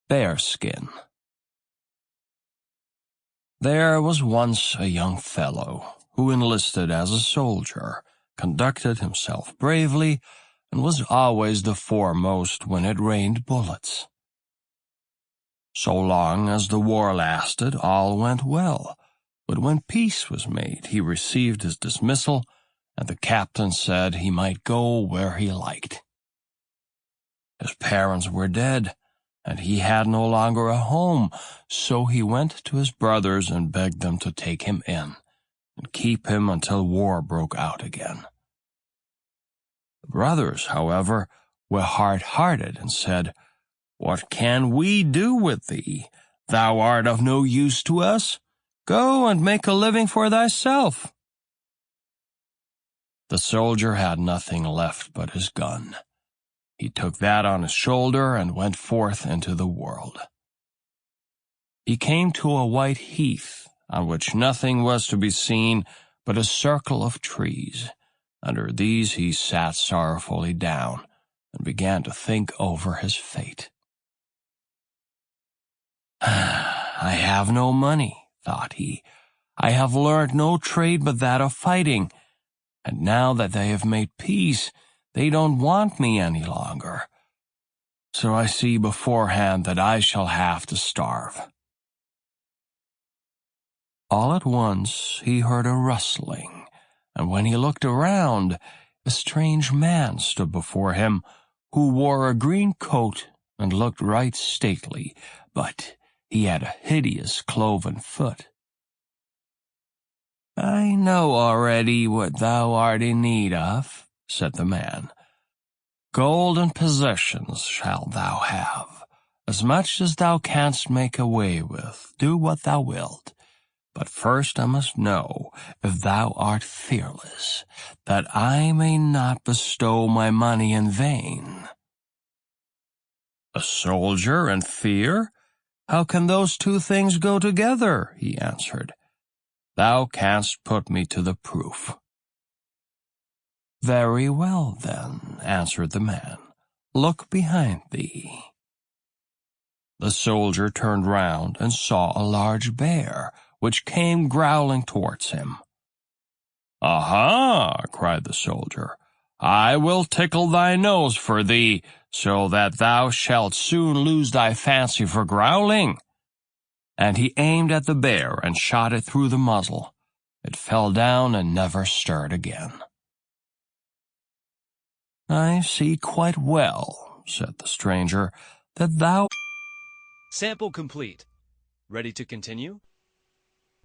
Bearskin. There was once a young fellow who enlisted as a soldier, conducted himself bravely, and was always the foremost when it rained bullets. So long as the war lasted, all went well, but when peace was made, he received his dismissal, and the captain said he might go where he liked. His parents were dead, and he had no longer a home, so he went to his brothers and begged them to take him in and keep him until war broke out again. The brothers, however, were hard-hearted and said, "What can we do with thee? Thou art of no use to us. Go and make a living for thyself." The soldier had nothing left but his gun. He took that on his shoulder and went forth into the world. He came to a white heath on which nothing was to be seen but a circle of trees. Under these he sat sorrowfully down and began to think over his fate. "I have no money," thought he. "I have learned no trade but that of fighting, and now that they have made peace, they don't want me any longer. So I see beforehand that I shall have to starve." All at once he heard a rustling, and when he looked around, a strange man stood before him, who wore a green coat and looked right stately, but he had a hideous cloven foot. "I know already what thou art in need of," said the man. "Gold and possessions shalt thou have, as much as thou canst make away with. Do what thou wilt. But first I must know if thou art fearless, that I may not bestow my money in vain." "A soldier and fear? How can those two things go together?" he answered. "Thou canst put me to the proof." "Very well, then," answered the man. "Look behind thee." The soldier turned round and saw a large bear, which came growling towards him. "Aha!" cried the soldier. "I will tickle thy nose for thee, so that thou shalt soon lose thy fancy for growling." And he aimed at the bear and shot it through the muzzle. It fell down and never stirred again. "I see quite well," said the stranger, "that thou—" Sample complete. Ready to continue?